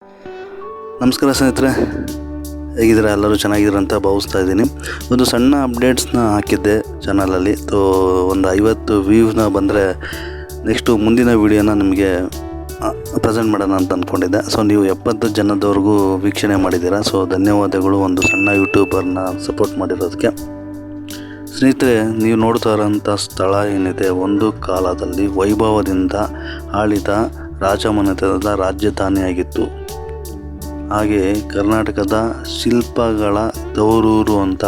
ನಮಸ್ಕಾರ ಸ್ನೇಹಿತರೆ, ಹೇಗಿದ್ದೀರಾ? ಎಲ್ಲರೂ ಚೆನ್ನಾಗಿದ್ದೀರ ಅಂತ ಭಾವಿಸ್ತಾ ಇದ್ದೀನಿ. ಒಂದು ಸಣ್ಣ ಅಪ್ಡೇಟ್ಸ್ನ ಹಾಕಿದ್ದೆ ಚಾನಲಲ್ಲಿ. ಒಂದು 50 ವ್ಯೂವ್ನ ಬಂದರೆ ನೆಕ್ಸ್ಟು ಮುಂದಿನ ವೀಡಿಯೋನ ನಿಮಗೆ ಪ್ರೆಸೆಂಟ್ ಮಾಡೋಣ ಅಂತ ಅಂದ್ಕೊಂಡಿದ್ದೆ. ನೀವು 70 ಜನದವರೆಗೂ ವೀಕ್ಷಣೆ ಮಾಡಿದ್ದೀರಾ. ಧನ್ಯವಾದಗಳು ಒಂದು ಸಣ್ಣ ಯೂಟ್ಯೂಬರ್ನ ಸಪೋರ್ಟ್ ಮಾಡಿರೋದಕ್ಕೆ. ಸ್ನೇಹಿತರೆ, ನೀವು ನೋಡ್ತಾ ಇರೋಂಥ ಸ್ಥಳ ಏನಿದೆ, ಒಂದು ಕಾಲದಲ್ಲಿ ವೈಭವದಿಂದ ಆಳಿದ ರಾಜಮನೆತನದ ರಾಜಧಾನಿಯಾಗಿತ್ತು. ಹಾಗೆ ಕರ್ನಾಟಕದ ಶಿಲ್ಪಗಳ ತವರೂರು ಅಂತ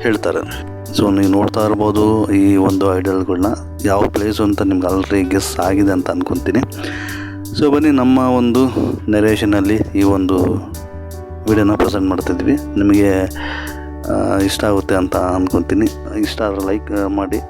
ಹೇಳ್ತಾರೆ. ನೀವು ನೋಡ್ತಾ ಇರ್ಬೋದು ಈ ಒಂದು ಐಡಲ್ಗಳನ್ನ. ಯಾವ ಪ್ಲೇಸು ಅಂತ ನಿಮ್ಗೆ ಆಲ್ರೆಡಿ ಗೆಸ್ ಆಗಿದೆ ಅಂತ ಅಂದ್ಕೊತೀನಿ. ಬನ್ನಿ ನಮ್ಮ ಒಂದು ನೆರೇಷನಲ್ಲಿ ಈ ಒಂದು ವಿಡಿಯೋನ ಪ್ರೆಸೆಂಟ್ ಮಾಡ್ತಿದ್ವಿ. ನಿಮಗೆ ಇಷ್ಟ ಆಗುತ್ತೆ ಅಂತ ಅಂದ್ಕೊತೀನಿ. ಇಷ್ಟ ಆದರೆ ಲೈಕ್ ಮಾಡಿ,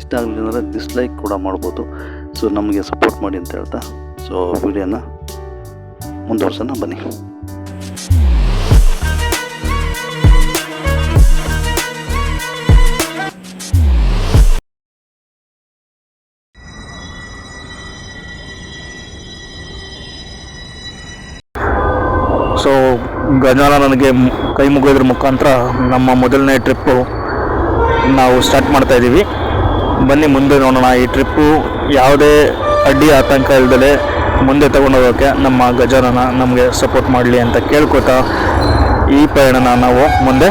ಇಷ್ಟ ಆಗಲಿಲ್ಲ ಅಂದರೆ ಡಿಸ್ಲೈಕ್ ಕೂಡ ಮಾಡ್ಬೋದು. ನಮಗೆ ಸಪೋರ್ಟ್ ಮಾಡಿ ಅಂತ ಹೇಳ್ತಾ ವಿಡಿಯೋನ ಮುಂದುವರ್ಸೋಣ ಬನ್ನಿ. ಗಜಾನ ನನಗೆ ಕೈ ಮುಗಿಯೋದ್ರ ಮುಖಾಂತರ ನಮ್ಮ ಮೊದಲನೇ ಟ್ರಿಪ್ಪು ನಾವು ಸ್ಟಾರ್ಟ್ ಮಾಡ್ತಾ ಇದ್ದೀವಿ. ಬನ್ನಿ ಮುಂದೆ ನೋಡೋಣ. ಈ ಟ್ರಿಪ್ಪು ಯಾವುದೇ ಅಡ್ಡಿ ಆತಂಕ ಇಲ್ಲದೆ ಮುಂದೆ ತಗೊಂಡೋಗೋಕ್ಕೆ ನಮ್ಮ ಗಜಾನನ ನಮಗೆ ಸಪೋರ್ಟ್ ಮಾಡಲಿ ಅಂತ ಕೇಳ್ಕೊತಾ ಈ ಪಯಣನ ನಾವು ಮುಂದೆ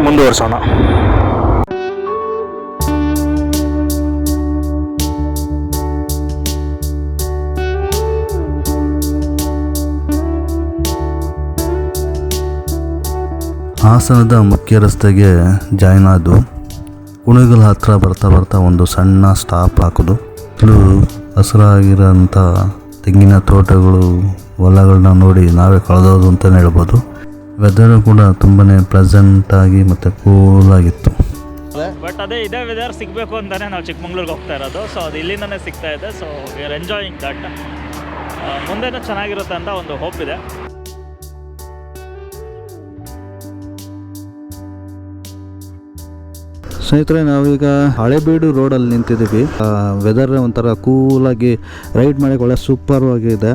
ಮುಂದುವರ್ಸೋಣ. ಹಾಸನದ ಮುಖ್ಯ ರಸ್ತೆಗೆ ಜಾಯ್ನ್ ಆದು ಕುಣಿಗಲ್ ಹತ್ರ ಬರ್ತಾ ಒಂದು ಸಣ್ಣ ಸ್ಟಾಪ್ ಹಾಕೋದು. ಹಸಿರಾಗಿರೋಂಥ ತೆಂಗಿನ ತೋಟಗಳು, ಹೊಲಗಳನ್ನ ನೋಡಿ ನಾವೇ ಕಳೆದೋದು ಅಂತಲೇ ಹೇಳ್ಬೋದು. ವೆದರು ಕೂಡ ತುಂಬಾ ಪ್ಲೆಸೆಂಟಾಗಿ ಮತ್ತು ಕೂಲಾಗಿತ್ತು. ಬಟ್ ಇದೇ ವೆದರ್ ಸಿಗಬೇಕು ಅಂತಲೇ ನಾವು ಚಿಕ್ಕಮಂಗ್ಳೂರಿಗೆ ಹೋಗ್ತಾ ಇರೋದು. ಅದು ಇಲ್ಲಿಂದನೇ ಸಿಗ್ತಾ ಇದೆ. We are enjoying that. ಮುಂದೆನೂ ಚೆನ್ನಾಗಿರುತ್ತೆ ಅಂತ ಒಂದು ಹೋಪ್ ಇದೆ. ಸ್ನೇಹಿತರೆ, ನಾವೀಗ ಹಳೇಬೀಡು ರೋಡಲ್ಲಿ ನಿಂತಿದ್ದೀವಿ. ವೆದರ್ ಒಂಥರ ಕೂಲಾಗಿ ರೈಡ್ ಮಾಡೋಕ್ಕೆ ಒಳ್ಳೆ ಸೂಪರ್ ಆಗಿದೆ.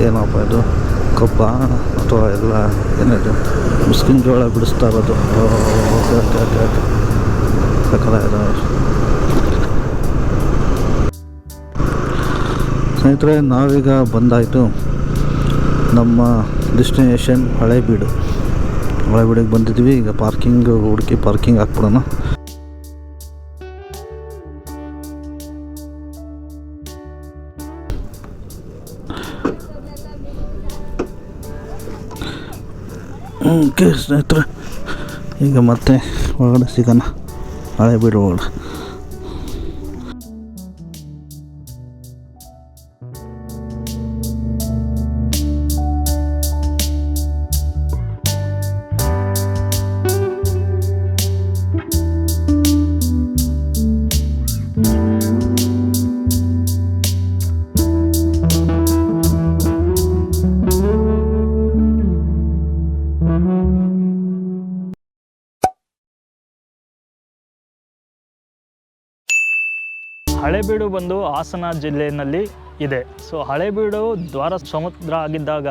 ಏನಪ್ಪ ಇದು, ಕಬ್ಬ ಅಥವಾ ಎಲ್ಲ ಏನಿದೆ, ಮುಸ್ಕಿನ ಜೋಳ ಬಿಡಿಸ್ತಾ ಇರೋದು. ಸ್ನೇಹಿತರೆ, ನಾವೀಗ ಬಂದಾಯಿತು ನಮ್ಮ ಡೆಸ್ಟಿನೇಷನ್ ಹಳೇಬೀಡು. ಒಳಗಡೆಗೆ ಬಂದಿದ್ವಿ. ಈಗ ಪಾರ್ಕಿಂಗ್ ಹುಡುಕಿ ಪಾರ್ಕಿಂಗ್ ಹಾಕ್ಬಿಡೋಣ. ಓಕೆ ಸ್ನೇಹಿತರೆ, ಈಗ ಮತ್ತೆ ಒಳಗಡೆ ಸಿಗೋಣ. ಹಳೇಬೀಡು ಒಳಗಡೆ ಹಳೇಬೀಡು ಬಂದು ಹಾಸನ ಜಿಲ್ಲೆಯಲ್ಲಿ ಇದೆ. ಹಳೇಬೀಡು ದ್ವಾರ ಸಮುದ್ರ ಆಗಿದ್ದಾಗ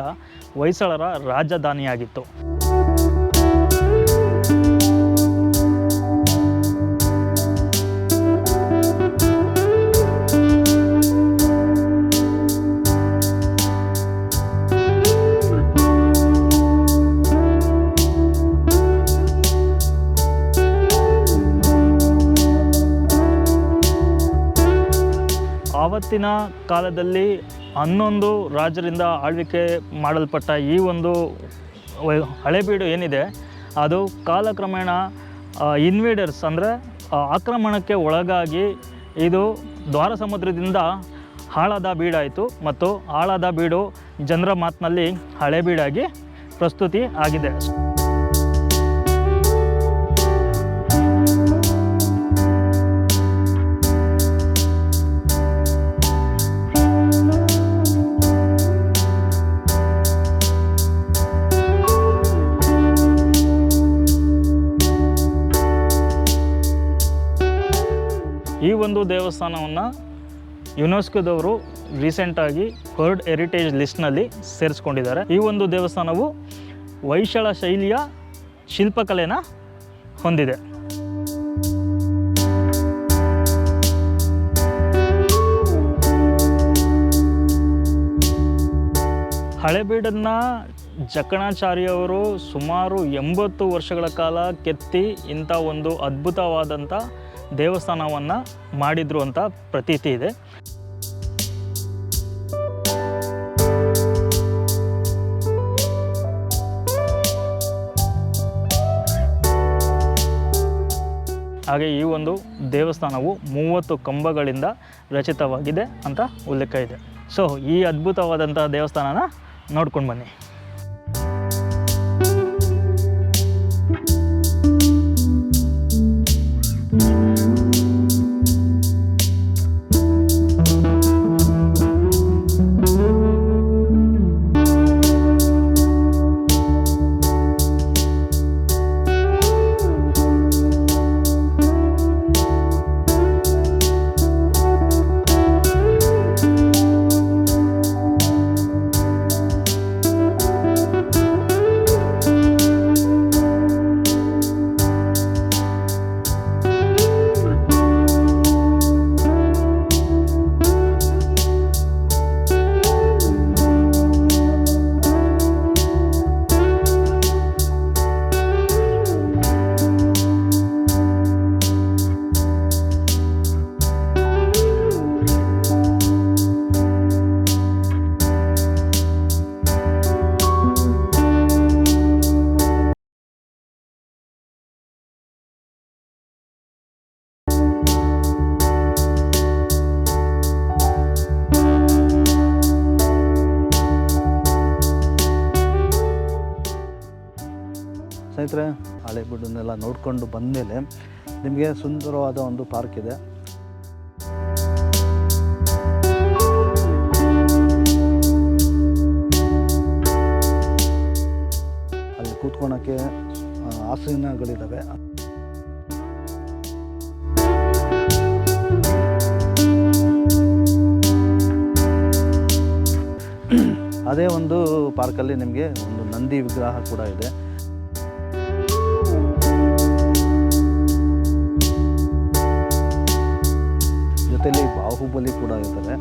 ಹೊಯ್ಸಳರ ರಾಜಧಾನಿಯಾಗಿತ್ತು. ಆವತ್ತಿನ ಕಾಲದಲ್ಲಿ 11 ರಾಜರಿಂದ ಆಳ್ವಿಕೆ ಮಾಡಲ್ಪಟ್ಟ ಈ ಒಂದು ಹಳೇಬೀಡು ಏನಿದೆ, ಅದು ಕಾಲಕ್ರಮೇಣ ಇನ್ವೇಡರ್ಸ್ ಅಂದರೆ ಆಕ್ರಮಣಕ್ಕೆ ಒಳಗಾಗಿ ಇದು ದ್ವಾರ ಸಮುದ್ರದಿಂದ ಹಾಳಾದ ಬೀಡಾಯಿತು. ಮತ್ತು ಹಾಳಾದ ಬೀಡು ಜನರ ಮಾತಿನಲ್ಲಿ ಹಳೇಬೀಡಾಗಿ ಪ್ರಸ್ತುತಿ ಆಗಿದೆ. ಈ ಒಂದು ದೇವಸ್ಥಾನವನ್ನು ಯುನೆಸ್ಕೋದವರು ರೀಸೆಂಟಾಗಿ ವರ್ಲ್ಡ್ ಹೆರಿಟೇಜ್ ಲಿಸ್ಟ್ನಲ್ಲಿ ಸೇರಿಸ್ಕೊಂಡಿದ್ದಾರೆ. ಈ ಒಂದು ದೇವಸ್ಥಾನವು ಹೊಯ್ಸಳ ಶೈಲಿಯ ಶಿಲ್ಪಕಲೆನ ಹೊಂದಿದೆ. ಹಳೇಬೀಡನ್ನು ಜಕಣಾಚಾರ್ಯವರು ಸುಮಾರು 80 ವರ್ಷಗಳ ಕಾಲ ಕೆತ್ತಿ ಇಂಥ ಒಂದು ಅದ್ಭುತವಾದಂಥ ದೇವಸ್ಥಾನವನ್ನು ಮಾಡಿದರು ಅಂತ ಪ್ರತೀತಿ ಇದೆ. ಹಾಗೆ ಈ ಒಂದು ದೇವಸ್ಥಾನವು 30 ಕಂಬಗಳಿಂದ ರಚಿತವಾಗಿದೆ ಅಂತ ಉಲ್ಲೇಖ ಇದೆ. ಸೊ ಈ ಅದ್ಭುತವಾದಂಥ ದೇವಸ್ಥಾನನ ನೋಡ್ಕೊಂಡು ಬನ್ನಿ. ಸ್ನೇಹಿತರೆ, ಹಳೇಬೀಡನ್ನೆಲ್ಲ ನೋಡಿಕೊಂಡು ಬಂದಮೇಲೆ ನಿಮಗೆ ಸುಂದರವಾದ ಒಂದು ಪಾರ್ಕ್ ಇದೆ. ಅಲ್ಲಿ ಕೂತ್ಕೊಳ್ಳೋಕ್ಕೆ ಆಸನಗಳಿದ್ದಾವೆ. ಅದೇ ಒಂದು ಪಾರ್ಕಲ್ಲಿ ನಿಮಗೆ ಒಂದು ನಂದಿ ವಿಗ್ರಹ ಕೂಡ ಇದೆ. ಜೊತೆಯಲ್ಲಿ ಬಾಹುಬಲಿ ಕೂಡ ಇದ್ದಾರೆ.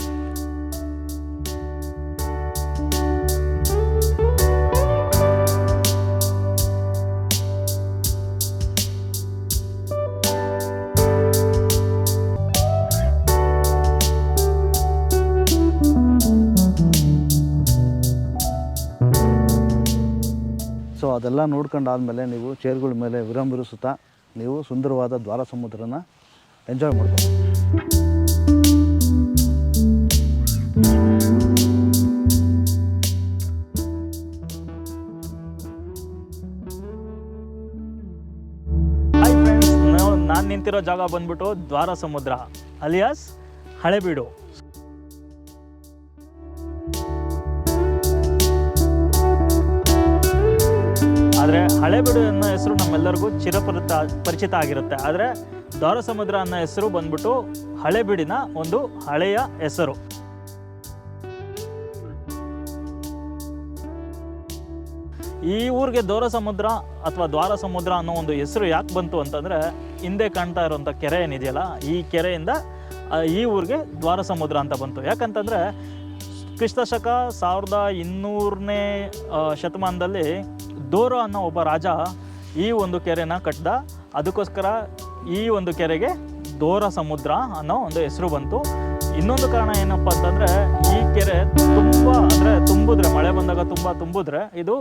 ಸೊ ಅದೆಲ್ಲ ನೋಡ್ಕೊಂಡಾದ್ಮೇಲೆ ನೀವು ಚೇರ್ಗಳ ಮೇಲೆ ವಿರಂಬಿರಿಸುತ್ತಾ ನೀವು ಸುಂದರವಾದ ದ್ವಾರ ಸಮುದ್ರನ ಎಂಜಾಯ್ ಮಾಡ್ಬೋದು. ಹಾಯ್ ಫ್ರೆಂಡ್ಸ್, ನಾನು ನಿಂತಿರೋ ಜಾಗ ಬಂದ್ಬಿಟ್ಟು ದ್ವಾರ ಸಮುದ್ರ ಅಲಿಯಾಸ್ ಹಳೇಬೀಡು. ಆದರೆ ಹಳೇಬೀಡು ಅನ್ನೋ ಹೆಸರು ನಮ್ಮೆಲ್ಲರಿಗೂ ಪರಿಚಿತ ಆಗಿರುತ್ತೆ. ಆದರೆ ದ್ವಾರ ಸಮುದ್ರ ಅನ್ನೋ ಹೆಸರು ಬಂದ್ಬಿಟ್ಟು ಹಳೇಬೀಡಿನ ಒಂದು ಹಳೆಯ ಹೆಸರು. ಈ ಊರಿಗೆ ದ್ವಾರ ಸಮುದ್ರ ಅಥವಾ ದ್ವಾರ ಸಮುದ್ರ ಅನ್ನೋ ಒಂದು ಹೆಸರು ಯಾಕೆ ಬಂತು ಅಂತಂದರೆ, ಹಿಂದೆ ಕಾಣ್ತಾ ಇರೋಂಥ ಕೆರೆ ಏನಿದೆಯಲ್ಲ, ಈ ಕೆರೆಯಿಂದ ಈ ಊರಿಗೆ ದ್ವಾರ ಸಮುದ್ರ ಅಂತ ಬಂತು. ಯಾಕಂತಂದರೆ ಕ್ರಿಸ್ತಶಕ 1200ನೇ ಶತಮಾನದಲ್ಲಿ ದೋರೋ ಅನ್ನೋ ಒಬ್ಬ ರಾಜ ಈ ಒಂದು ಕೆರೆನ ಕಟ್ಟಿದ. ಅದಕ್ಕೋಸ್ಕರ ಈ ಒಂದು ಕೆರೆಗೆ ದೋರ ಸಮುದ್ರ ಅನ್ನೋ ಒಂದು ಹೆಸರು ಬಂತು. ಇನ್ನೊಂದು ಕಾರಣ ಏನಪ್ಪ ಅಂತಂದರೆ, ಈ ಕೆರೆ ತುಂಬಿದ್ರೆ ಮಳೆ ಬಂದಾಗ ತುಂಬಿದ್ರೆ ಇದು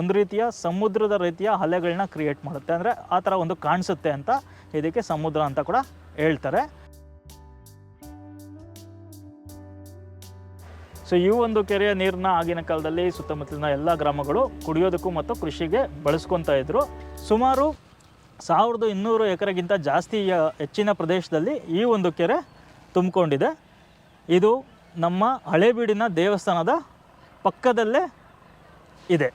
ಒಂದು ರೀತಿಯ ಸಮುದ್ರದ ರೀತಿಯ ಅಲೆಗಳನ್ನ ಕ್ರಿಯೇಟ್ ಮಾಡುತ್ತೆ. ಅಂದರೆ ಆ ಥರ ಒಂದು ಕಾಣಿಸುತ್ತೆ ಅಂತ ಇದಕ್ಕೆ ಸಮುದ್ರ ಅಂತ ಕೂಡ ಹೇಳ್ತಾರೆ. ಸೊ ಈ ಒಂದು ಕೆರೆಯ ನೀರನ್ನ ಆಗಿನ ಕಾಲದಲ್ಲಿ ಸುತ್ತಮುತ್ತಲಿನ ಎಲ್ಲ ಗ್ರಾಮಗಳು ಕುಡಿಯೋದಕ್ಕೂ ಮತ್ತು ಕೃಷಿಗೆ ಬಳಸ್ಕೊತಾ ಇದ್ರು. ಸುಮಾರು 1200 ಎಕರೆಗಿಂತ ಜಾಸ್ತಿ ಹೆಚ್ಚಿನ ಪ್ರದೇಶದಲ್ಲಿ ಈ ಒಂದು ಕೆರೆ ತುಂಬಿಕೊಂಡಿದೆ. ಇದು ನಮ್ಮ ಹಳೇಬೀಡಿನ ದೇವಸ್ಥಾನದ ಪಕ್ಕದಲ್ಲೇ ಇದೆ.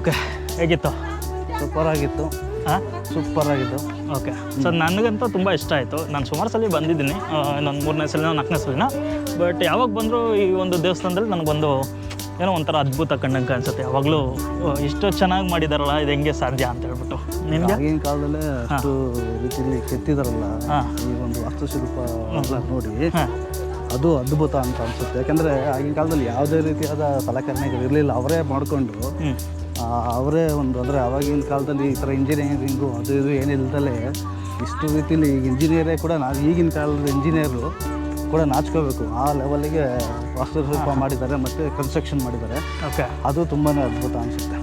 ಓಕೆ, ಹೇಗಿತ್ತು? ಸೂಪರ್ ಆಗಿತ್ತು. ಹಾಂ ಸೂಪರ್ ಆಗಿತ್ತು. ಓಕೆ ಸರ್ ನನಗಂತೂ ತುಂಬ ಇಷ್ಟ ಆಯಿತು. ನಾನು ಸುಮಾರು ಸಲ ಬಂದಿದ್ದೀನಿ, ಇನ್ನೊಂದು 3ನೇ ಸಲಿನ 4ನೇ ಸಲಿನ. ಬಟ್ ಯಾವಾಗ ಬಂದರೂ ಈ ಒಂದು ದೇವಸ್ಥಾನದಲ್ಲಿ ನನಗೊಂದು ಏನೋ ಒಂಥರ ಅದ್ಭುತ ಕಂಡಂಗೆ ಅನಿಸುತ್ತೆ. ಯಾವಾಗಲೂ ಇಷ್ಟು ಚೆನ್ನಾಗಿ ಮಾಡಿದಾರಲ್ಲ, ಇದು ಹೆಂಗೆ ಸಾಧ್ಯ ಅಂತ ಹೇಳ್ಬಿಟ್ಟು. ನಿಮಗೆ ಆಗಿನ ಕಾಲದಲ್ಲೇ ಅಷ್ಟು ರೀತಿಯಲ್ಲಿ ಕೆತ್ತಿದಾರಲ್ಲ, ಈ ಒಂದು ವಾಸ್ತುಶಿಲ್ಪ ಎಲ್ಲ ನೋಡಿ ಅದು ಅದ್ಭುತ ಅಂತ ಅನಿಸುತ್ತೆ. ಯಾಕೆಂದರೆ ಆಗಿನ ಕಾಲದಲ್ಲಿ ಯಾವುದೇ ರೀತಿಯಾದ ಸಲಕರಣೆಗಳು ಇರಲಿಲ್ಲ, ಅವರೇ ಮಾಡಿಕೊಂಡು ಅವರೇ ಒಂದು ಅಂದರೆ ಆವಾಗಿನ ಕಾಲದಲ್ಲಿ ಈ ಥರ ಇಂಜಿನಿಯರಿಂಗು ಅದು ಇದು ಏನಿಲ್ದಲೇ ಇಷ್ಟು ರೀತಿಯಲ್ಲಿ ಇಂಜಿನಿಯರೇ ಕೂಡ ಈಗಿನ ಕಾಲದ ಇಂಜಿನಿಯರು ಕೂಡ ನಾಚ್ಕೋಬೇಕು, ಆ ಲೆವೆಲ್ಲಿಗೆ ವಾಸ್ತುಶಿಲ್ಪ ಮಾಡಿದ್ದಾರೆ ಮತ್ತು ಕನ್ಸ್ಟ್ರಕ್ಷನ್ ಮಾಡಿದ್ದಾರೆ. ಓಕೆ, ಅದು ತುಂಬಾ ಅದ್ಭುತ ಅನಿಸುತ್ತೆ.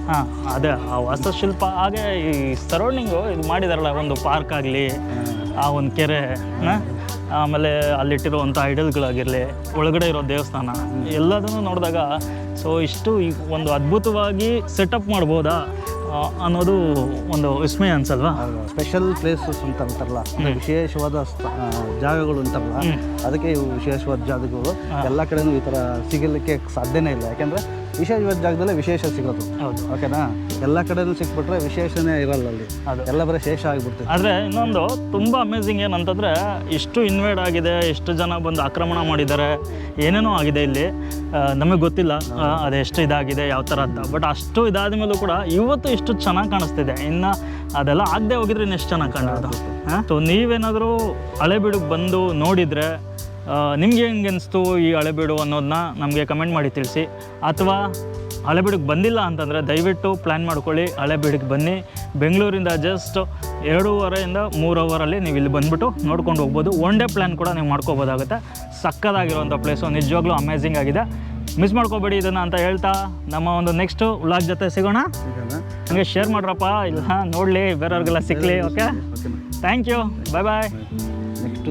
ಅದೇ ಆ ವಾಸ್ತುಶಿಲ್ಪ. ಹಾಗೆ ಈ ಸರೌಂಡಿಂಗು ಇದು ಮಾಡಿದಾರಲ್ಲ, ಒಂದು ಪಾರ್ಕ್ ಆಗಲಿ, ಆ ಒಂದು ಕೆರೆ, ಆಮೇಲೆ ಅಲ್ಲಿಟ್ಟಿರುವಂಥ ಐಡಲ್ಗಳಾಗಿರಲಿ, ಒಳಗಡೆ ಇರೋ ದೇವಸ್ಥಾನ, ಎಲ್ಲದನ್ನು ನೋಡಿದಾಗ ಸೊ ಇಷ್ಟು ಈ ಒಂದು ಅದ್ಭುತವಾಗಿ ಸೆಟಪ್ ಮಾಡ್ಬೋದಾ ಅನ್ನೋದು ಒಂದು ವಿಸ್ಮಯ ಅನ್ಸಲ್ವಾ? ಸ್ಪೆಷಲ್ ಪ್ಲೇಸಸ್ ಅಂತ ಅಂತಾರಲ್ಲ, ವಿಶೇಷವಾದ ಜಾಗಗಳು ಅಂತಾರಲ್ಲ, ಅದಕ್ಕೆ ಇವು ವಿಶೇಷವಾದ ಜಾಗಗಳು. ಎಲ್ಲ ಕಡೆನೂ ಈ ಥರ ಸಿಗಲಿಕ್ಕೆ ಸಾಧ್ಯನೇ ಇಲ್ಲ. ಯಾಕೆಂದರೆ ವಿಶೇಷವಾದ ಜಾಗದಲ್ಲೇ ವಿಶೇಷ ಸಿಗೋದು. ಹೌದು, ಓಕೆನಾ? ಎಲ್ಲ ಕಡೆನೂ ಸಿಕ್ಬಿಟ್ರೆ ವಿಶೇಷನೇ ಇರಲ್ಲ ಅಲ್ಲಿ, ಅದು ಎಲ್ಲ ಬರೀ ಶೇಷ ಆಗಿಬಿಡ್ತದೆ. ಆದರೆ ಇನ್ನೊಂದು ತುಂಬ ಅಮೇಝಿಂಗ್ ಏನಂತಂದರೆ, ಇಷ್ಟು ಇನ್ವೇಡ್ ಆಗಿದೆ, ಎಷ್ಟು ಜನ ಬಂದು ಆಕ್ರಮಣ ಮಾಡಿದ್ದಾರೆ, ಏನೇನೋ ಆಗಿದೆ ಇಲ್ಲಿ, ನಮಗೆ ಗೊತ್ತಿಲ್ಲ ಅದೆಷ್ಟು ಇದಾಗಿದೆ ಯಾವ ಥರ ಅಂತ. ಬಟ್ ಅಷ್ಟು ಇದಾದ ಮೇಲೂ ಕೂಡ ಇವತ್ತು ಇಷ್ಟು ಚೆನ್ನಾಗಿ ಕಾಣಿಸ್ತಿದೆ. ಇನ್ನು ಅದೆಲ್ಲ ಆಗದೆ ಹೋಗಿದ್ರೆ ಇನ್ನೆಷ್ಟು ಚೆನ್ನಾಗಿ ಕಾಣೋದು. ಸೊ ನೀವೇನಾದರೂ ಹಳೆಬೀಡಿಗೆ ಬಂದು ನೋಡಿದರೆ ನಿಮ್ಗೆ ಹೆಂಗೆ ಅನಿಸ್ತು ಈ ಹಳೆಬೀಡು ಅನ್ನೋದನ್ನ ನಮಗೆ ಕಮೆಂಟ್ ಮಾಡಿ ತಿಳಿಸಿ. ಅಥವಾ ಹಳೆಬೀಡಿಗೆ ಬಂದಿಲ್ಲ ಅಂತಂದರೆ ದಯವಿಟ್ಟು ಪ್ಲ್ಯಾನ್ ಮಾಡ್ಕೊಳ್ಳಿ, ಹಳೆಬೀಡಿಗೆ ಬನ್ನಿ. ಬೆಂಗಳೂರಿಂದ ಜಸ್ಟ್ 2.5 ಇಂದ 3 ಅವರಲ್ಲಿ ನೀವು ಇಲ್ಲಿ ಬಂದುಬಿಟ್ಟು ನೋಡ್ಕೊಂಡು ಹೋಗ್ಬೋದು. ಒನ್ ಡೇ ಪ್ಲ್ಯಾನ್ ಕೂಡ ನೀವು ಮಾಡ್ಕೋಬೋದಾಗುತ್ತೆ. ಸಕ್ಕದಾಗಿರೋಂಥ ಪ್ಲೇಸು, ನಿಜವಾಗ್ಲೂ ಅಮೇಝಿಂಗ್ ಆಗಿದೆ. ಮಿಸ್ ಮಾಡ್ಕೋಬೇಡಿ ಇದನ್ನು ಅಂತ ಹೇಳ್ತಾ ನಮ್ಮ ಒಂದು ನೆಕ್ಸ್ಟ್ ವ್ಲಾಗ್ ಜೊತೆ ಸಿಗೋಣ. ಹಂಗೆ ಶೇರ್ ಮಾಡ್ರಪ್ಪ, ಇಲ್ಲ ನೋಡಲಿ ಬೇರೆಯವ್ರಿಗೆಲ್ಲ ಸಿಕ್ಕಲಿ. Okay, thank you, bye bye. Next